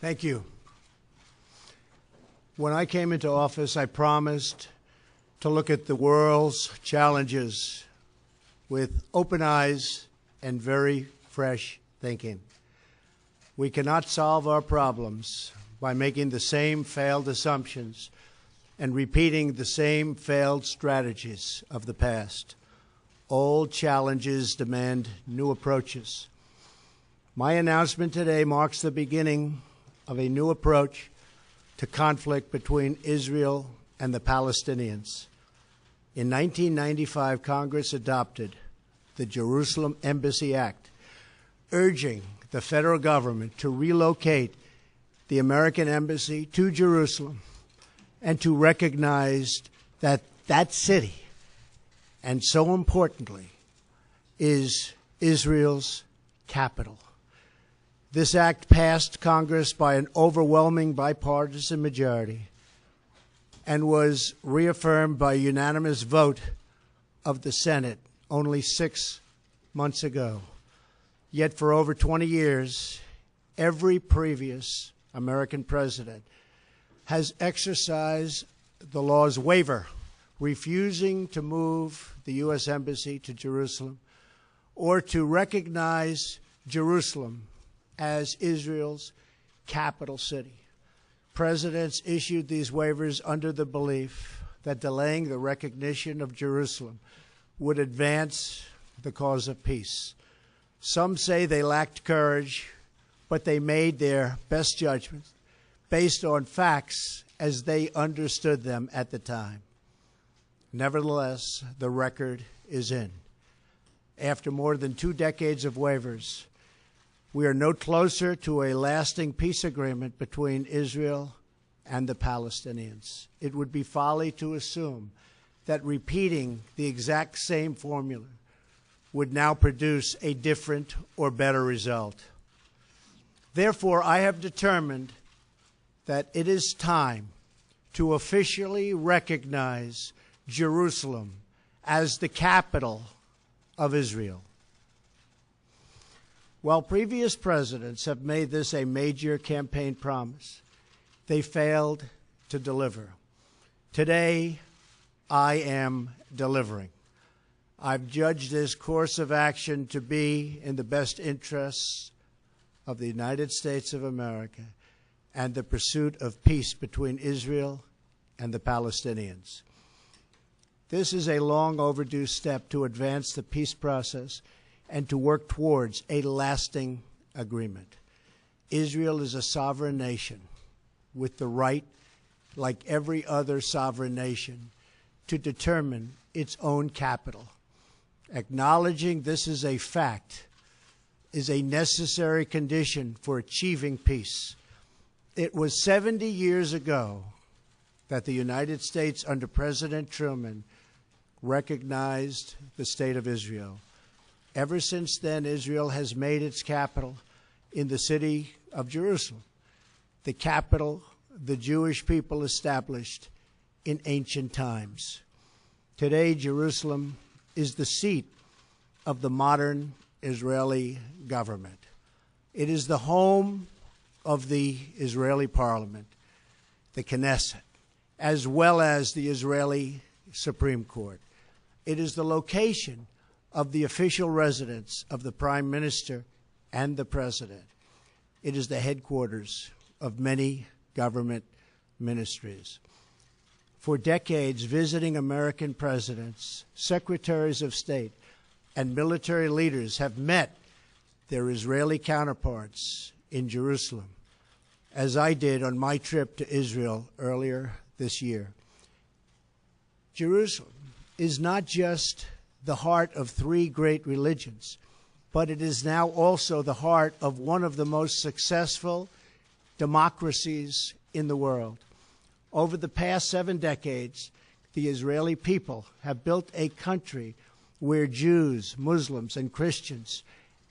Thank you. When I came into office, I promised to look at the world's challenges with open eyes and very fresh thinking. We cannot solve our problems by making the same failed assumptions and repeating the same failed strategies of the past. Old challenges demand new approaches. My announcement today marks the beginning of a new approach to conflict between Israel and the Palestinians. In 1995, Congress adopted the Jerusalem Embassy Act, urging the federal government to relocate the American embassy to Jerusalem and to recognize that that city, and so importantly, is Israel's capital. This act passed Congress by an overwhelming bipartisan majority and was reaffirmed by a unanimous vote of the Senate only 6 months ago. Yet for over 20 years, every previous American president has exercised the law's waiver, refusing to move the U.S. Embassy to Jerusalem or to recognize Jerusalem as Israel's capital city. Presidents issued these waivers under the belief that delaying the recognition of Jerusalem would advance the cause of peace. Some say they lacked courage, but they made their best judgment based on facts as they understood them at the time. Nevertheless, the record is in. After more than 2 decades of waivers, we are no closer to a lasting peace agreement between Israel and the Palestinians. It would be folly to assume that repeating the exact same formula would now produce a different or better result. Therefore, I have determined that it is time to officially recognize Jerusalem as the capital of Israel. While previous presidents have made this a major campaign promise, they failed to deliver. Today, I am delivering. I've judged this course of action to be in the best interests of the United States of America and the pursuit of peace between Israel and the Palestinians. This is a long overdue step to advance the peace process and to work towards a lasting agreement. Israel is a sovereign nation with the right, like every other sovereign nation, to determine its own capital. Acknowledging this is a fact is a necessary condition for achieving peace. It was 70 years ago that the United States, under President Truman, recognized the State of Israel. Ever since then, Israel has made its capital in the city of Jerusalem, the capital the Jewish people established in ancient times. Today, Jerusalem is the seat of the modern Israeli government. It is the home of the Israeli parliament, the Knesset, as well as the Israeli Supreme Court. It is the location of the official residence of the Prime Minister and the President. It is the headquarters of many government ministries. For decades, visiting American presidents, secretaries of state, and military leaders have met their Israeli counterparts in Jerusalem, as I did on my trip to Israel earlier this year. Jerusalem is not just the heart of 3 great religions, but it is now also the heart of one of the most successful democracies in the world. Over the past 7 decades, the Israeli people have built a country where Jews, Muslims, and Christians,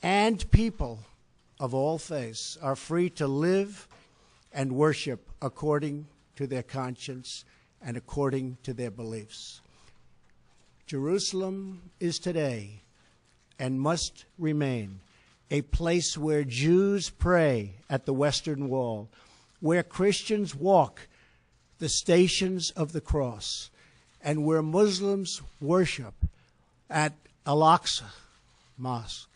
and people of all faiths are free to live and worship according to their conscience and according to their beliefs. Jerusalem is today and must remain a place where Jews pray at the Western Wall, where Christians walk the stations of the cross, and where Muslims worship at Al-Aqsa Mosque.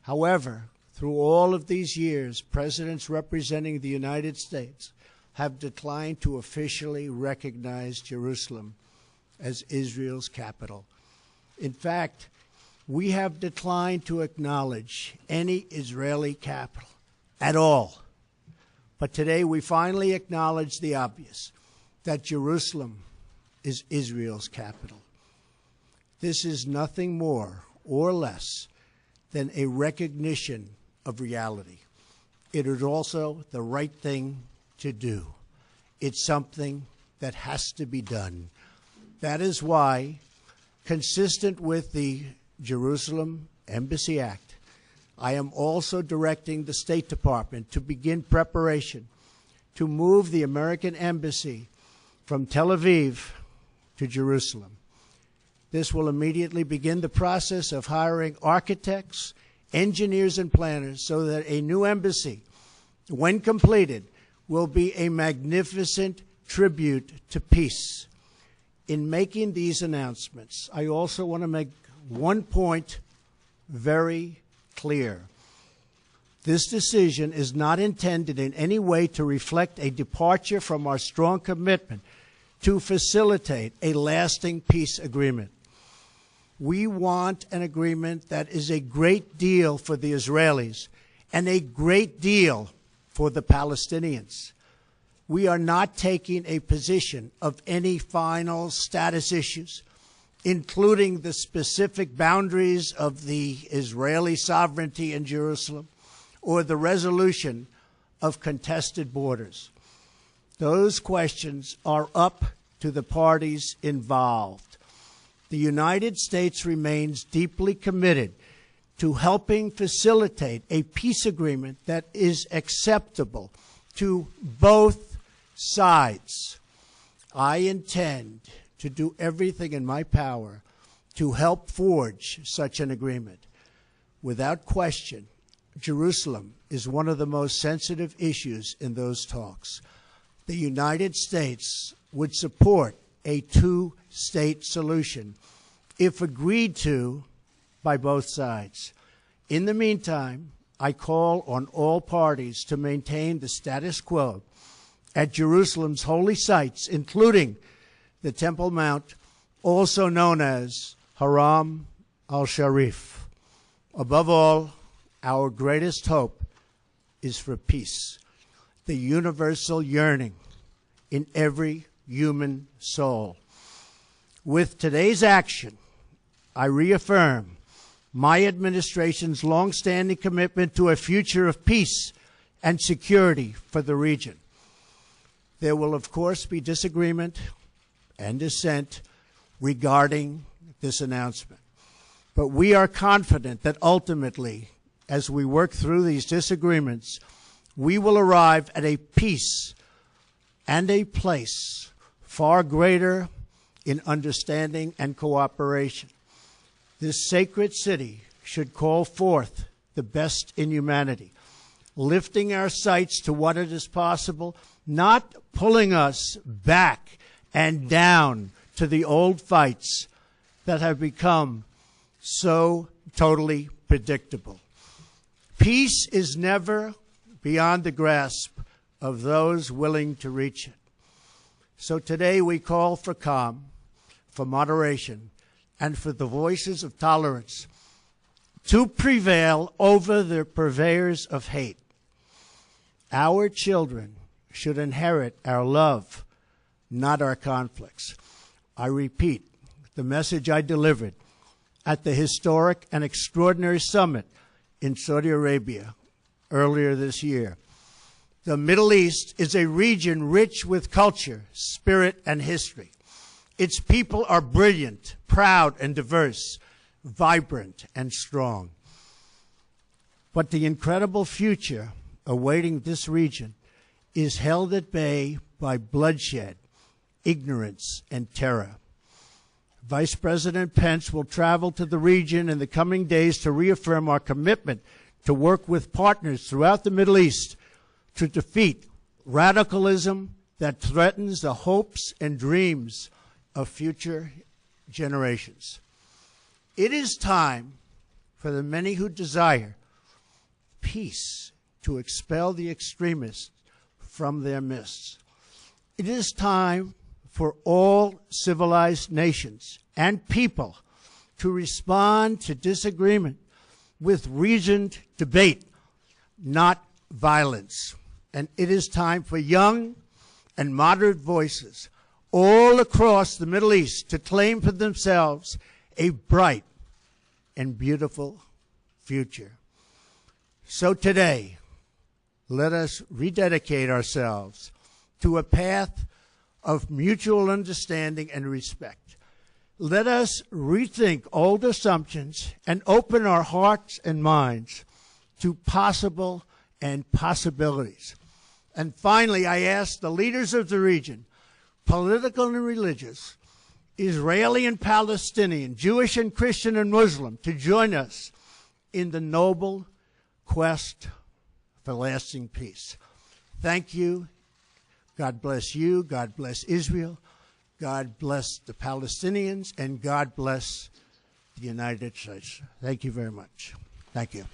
However, through all of these years, presidents representing the United States have declined to officially recognize Jerusalem as Israel's capital. In fact, we have declined to acknowledge any Israeli capital at all. But today we finally acknowledge the obvious, that Jerusalem is Israel's capital. This is nothing more or less than a recognition of reality. It is also the right thing to do. It's something that has to be done. That is why, consistent with the Jerusalem Embassy Act, I am also directing the State Department to begin preparation to move the American Embassy from Tel Aviv to Jerusalem. This will immediately begin the process of hiring architects, engineers, and planners so that a new embassy, when completed, will be a magnificent tribute to peace. In making these announcements, I also want to make one point very clear. This decision is not intended in any way to reflect a departure from our strong commitment to facilitate a lasting peace agreement. We want an agreement that is a great deal for the Israelis and a great deal for the Palestinians. We are not taking a position of any final status issues, including the specific boundaries of the Israeli sovereignty in Jerusalem or the resolution of contested borders. Those questions are up to the parties involved. The United States remains deeply committed to helping facilitate a peace agreement that is acceptable to both sides. I intend to do everything in my power to help forge such an agreement. Without question, Jerusalem is one of the most sensitive issues in those talks. The United States would support a two-state solution if agreed to by both sides. In the meantime, I call on all parties to maintain the status quo at Jerusalem's holy sites, including the Temple Mount, also known as Haram al-Sharif. Above all, our greatest hope is for peace, the universal yearning in every human soul. With today's action, I reaffirm my administration's long-standing commitment to a future of peace and security for the region. There will, of course, be disagreement and dissent regarding this announcement. But we are confident that ultimately, as we work through these disagreements, we will arrive at a peace and a place far greater in understanding and cooperation. This sacred city should call forth the best in humanity, lifting our sights to what it is possible, not pulling us back and down to the old fights that have become so totally predictable. Peace is never beyond the grasp of those willing to reach it. So today we call for calm, for moderation, and for the voices of tolerance to prevail over the purveyors of hate. Our children should inherit our love, not our conflicts. I repeat the message I delivered at the historic and extraordinary summit in Saudi Arabia earlier this year. The Middle East is a region rich with culture, spirit, and history. Its people are brilliant, proud, and diverse, vibrant, and strong. But the incredible future awaiting this region is held at bay by bloodshed, ignorance, and terror. Vice President Pence will travel to the region in the coming days to reaffirm our commitment to work with partners throughout the Middle East to defeat radicalism that threatens the hopes and dreams of future generations. It is time for the many who desire peace to expel the extremists from their midst. It is time for all civilized nations and people to respond to disagreement with reasoned debate, not violence. And it is time for young and moderate voices all across the Middle East to claim for themselves a bright and beautiful future. So today, let us rededicate ourselves to a path of mutual understanding and respect. Let us rethink old assumptions and open our hearts and minds to possible and possibilities. And finally, I ask the leaders of the region, political and religious, Israeli and Palestinian, Jewish and Christian and Muslim, to join us in the noble quest for lasting peace. Thank you. God bless you. God bless Israel. God bless the Palestinians. And God bless the United States. Thank you very much. Thank you.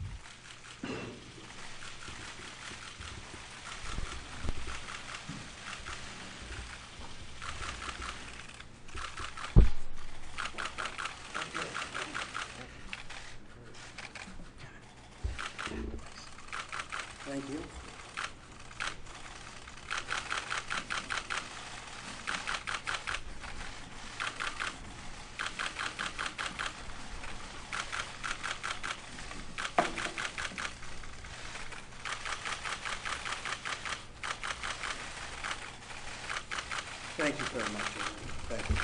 Thank you. Thank you very much. Thank you.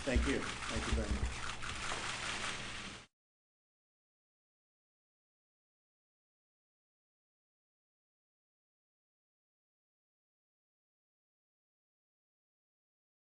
Thank you. Thank you very much.